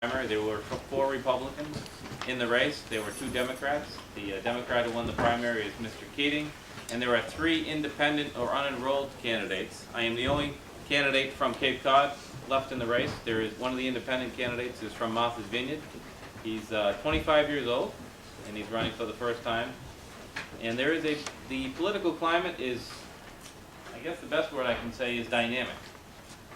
primary. There were 4 Republicans in the race. There were 2 Democrats. The Democrat who won the primary is Mr. Keating, and there are 3 independent or unenrolled candidates. I am the only candidate from Cape Cod left in the race. There is one of the independent candidates is from Martha's Vineyard. He's 25 years old, and he's running for the first time. And there is the political climate is, I guess the best word I can say is dynamic.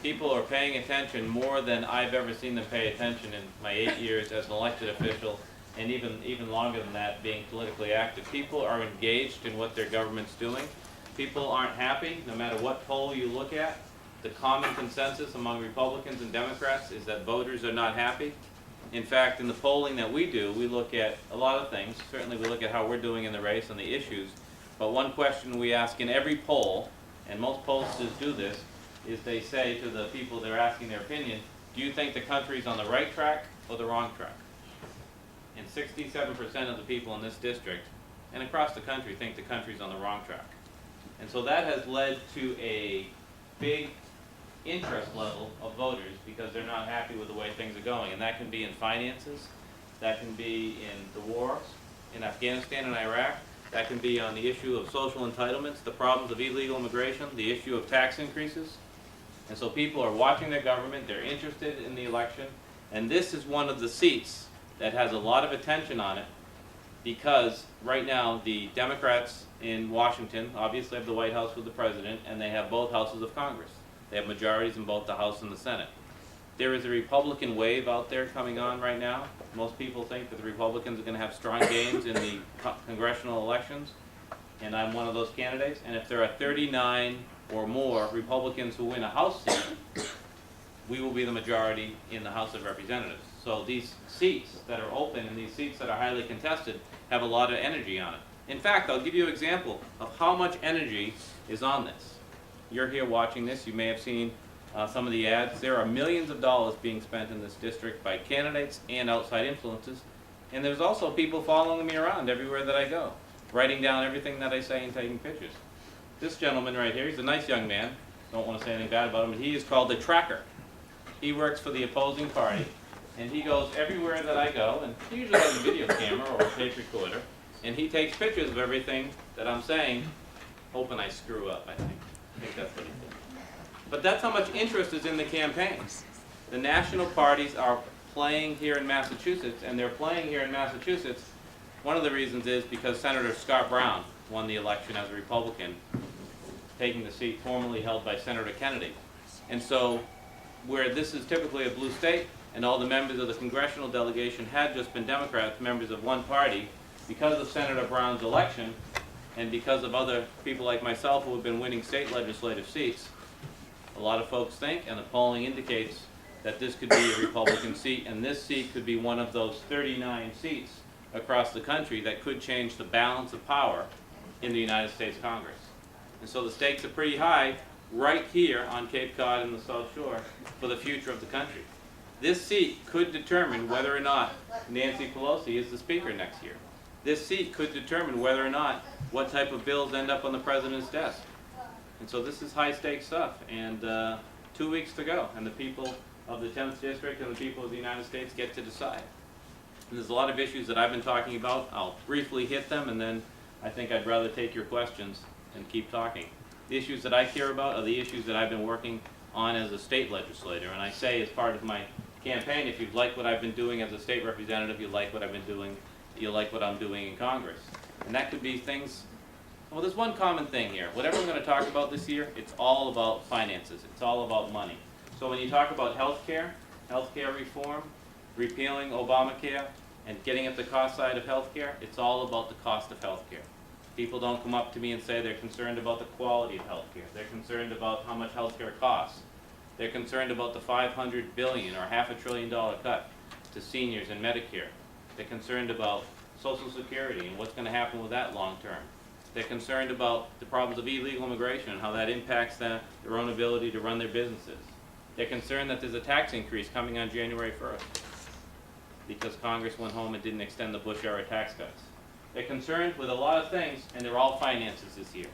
People are paying attention more than I've ever seen them pay attention in my 8 years as an elected official, and even longer than that being politically active. People are engaged in what their government's doing. People aren't happy, no matter what poll you look at. The common consensus among Republicans and Democrats is that voters are not happy. In fact, in the polling that we do, we look at a lot of things. Certainly we look at how we're doing in the race and the issues. But one question we ask in every poll, and most pollsters do this, is they say to the people they're asking their opinion, do you think the country's on the right track or the wrong track? And 67% of the people in this district and across the country think the country's on the wrong track. And so that has led to a big interest level of voters because they're not happy with the way things are going. And that can be in finances, that can be in the wars in Afghanistan and Iraq, that can be on the issue of social entitlements, the problems of illegal immigration, the issue of tax increases. And so people are watching their government, they're interested in the election, and this is one of the seats that has a lot of attention on it because right now the Democrats in Washington obviously have the White House with the president, and they have both houses of Congress. They have majorities in both the House and the Senate. There is a Republican wave out there coming on right now. Most people think that the Republicans are going to have strong gains in the congressional elections, and I'm one of those candidates. And if there are 39 or more Republicans who win a House seat, we will be the majority in the House of Representatives. So these seats that are open and these seats that are highly contested have a lot of energy on it. In fact, I'll give you an example of how much energy is on this. You're here watching this. You may have seen some of the ads. There are millions of dollars being spent in this district by candidates and outside influences. And there's also people following me around everywhere that I go, writing down everything that I say and taking pictures. This gentleman right here, he's a nice young man. Don't want to say anything bad about him, but he is called the Tracker. He works for the opposing party, and he goes everywhere that I go, and he usually has a video camera or a tape recorder, and he takes pictures of everything that I'm saying, hoping I screw up, I think. I think that's what he did. But that's how much interest is in the campaigns. The national parties are playing here in Massachusetts, and they're playing here in Massachusetts. One of the reasons is because Senator Scott Brown won the election as a Republican, taking the seat formerly held by Senator Kennedy. And so, where this is typically a blue state, and all the members of the congressional delegation had just been Democrats, members of one party, because of Senator Brown's election, and because of other people like myself who have been winning state legislative seats, a lot of folks think, and the polling indicates, that this could be a Republican seat, and this seat could be one of those 39 seats across the country that could change the balance of power in the United States Congress. And so the stakes are pretty high right here on Cape Cod and the South Shore for the future of the country. This seat could determine whether or not Nancy Pelosi is the Speaker next year. This seat could determine whether or not what type of bills end up on the President's desk. And so this is high stakes stuff, and 2 weeks to go, and the people of the 10th District and the people of the United States get to decide. And there's a lot of issues that I've been talking about. I'll briefly hit them, and then I think I'd rather take your questions and keep talking. The issues that I care about are the issues that I've been working on as a state legislator, and I say as part of my campaign, if you like what I've been doing as a state representative, you like what I've been doing, you like what I'm doing in Congress. And that could be things, well, there's one common thing here. Whatever I'm going to talk about this year, it's all about finances. It's all about money. So when you talk about healthcare reform, repealing Obamacare, and getting at the cost side of healthcare, it's all about the cost of healthcare. People don't come up to me and say they're concerned about the quality of healthcare. They're concerned about how much healthcare costs. They're concerned about the $500 billion or $500 billion cut to seniors and Medicare. They're concerned about Social Security and what's going to happen with that long term. They're concerned about the problems of illegal immigration and how that impacts their own ability to run their businesses. They're concerned that there's a tax increase coming on January 1st because Congress went home and didn't extend the Bush-era tax cuts. They're concerned with a lot of things, and they're all finances this year.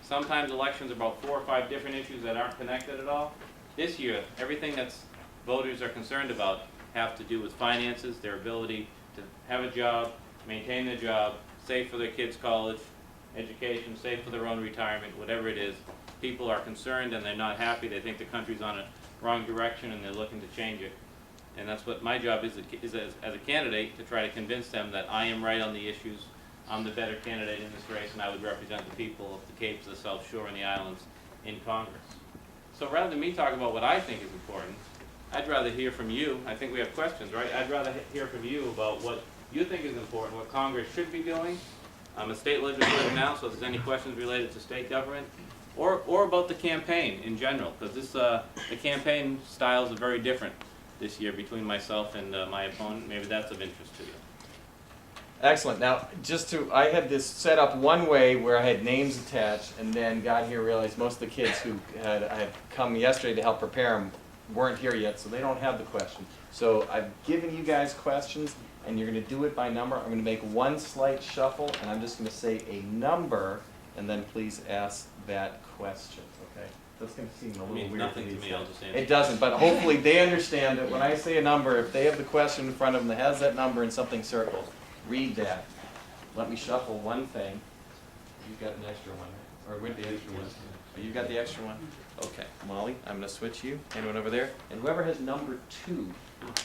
Sometimes elections are about 4 or 5 different issues that aren't connected at all. This year, everything that's voters are concerned about have to do with finances, their ability to have a job, maintain their job, save for their kids' college education, save for their own retirement, whatever it is. People are concerned and they're not happy. They think the country's on a wrong direction and they're looking to change it. And that's what my job is as a candidate, to try to convince them that I am right on the issues. I'm the better candidate in this race, and I would represent the people of the Capes, the South Shore, and the islands in Congress. So rather than me talk about what I think is important, I'd rather hear from you. I think we have questions, right? I'd rather hear from you about what you think is important, what Congress should be doing. I'm a state legislator now, so if there's any questions related to state government, or about the campaign in general, because the campaign styles are very different this year between myself and my opponent. Maybe that's of interest to you. Excellent. Now, I had this set up one way where I had names attached, and then got here, realized most of the kids who I had come yesterday to help prepare them weren't here yet, so they don't have the question. So I've given you guys questions, and you're going to do it by number. I'm going to make one slight shuffle, and I'm just going to say a number, and then please ask that question. Okay? That's going to seem a little weird. Nothing to me. I'll just answer. It doesn't, but hopefully they understand that when I say a number, if they have the question in front of them that has that number and something circled, read that. Let me shuffle one thing. You've got an extra one, or with the extra one. Oh, you got the extra one? Okay, Molly, I'm going to switch you. Anyone over there? And whoever has number 2,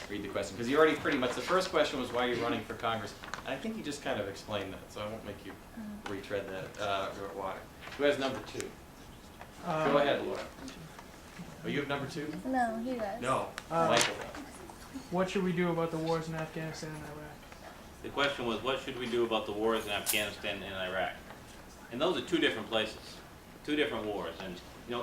read the question. Because you already pretty much, the first question was why you're running for Congress. And I think you just kind of explained that, so I won't make you retread that water. Who has number 2? Go ahead, Laura. Oh, you have number 2? No, he does. No, Michael. What should we do about the wars in Afghanistan and Iraq? The question was, what should we do about the wars in Afghanistan and Iraq? And those are two different places, two different wars. And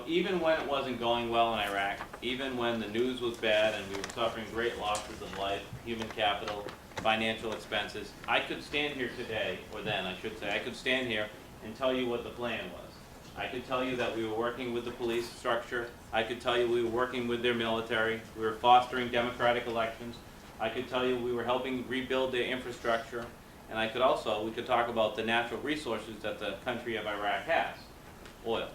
even when it wasn't going well in Iraq, even when the news was bad and we were suffering great losses of life, human capital, financial expenses, I could stand here today, or then I should say, I could stand here and tell you what the plan was. I could tell you that we were working with the police structure. I could tell you we were working with their military. We were fostering democratic elections. I could tell you we were helping rebuild their infrastructure. And we could talk about the natural resources that the country of Iraq has, oil.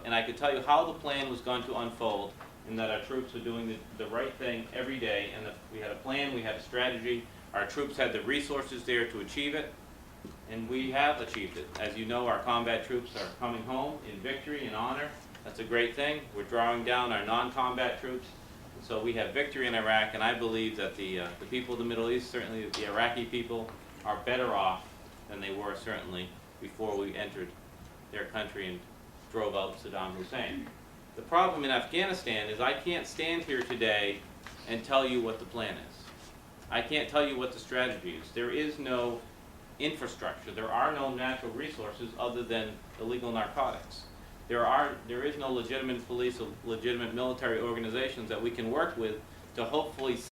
And I could tell you how the plan was going to unfold, and that our troops were doing the right thing every day, and that we had a plan, we had a strategy, our troops had the resources there to achieve it, and we have achieved it. As you know, our combat troops are coming home in victory and honor. That's a great thing. We're drawing down our non-combat troops. And so we have victory in Iraq, and I believe that the people of the Middle East, certainly the Iraqi people, are better off than they were certainly before we entered their country and drove out Saddam Hussein. The problem in Afghanistan is I can't stand here today and tell you what the plan is. I can't tell you what the strategy is. There is no infrastructure. There are no natural resources other than illegal narcotics. There is no legitimate police or legitimate military organizations that we can work with to hopefully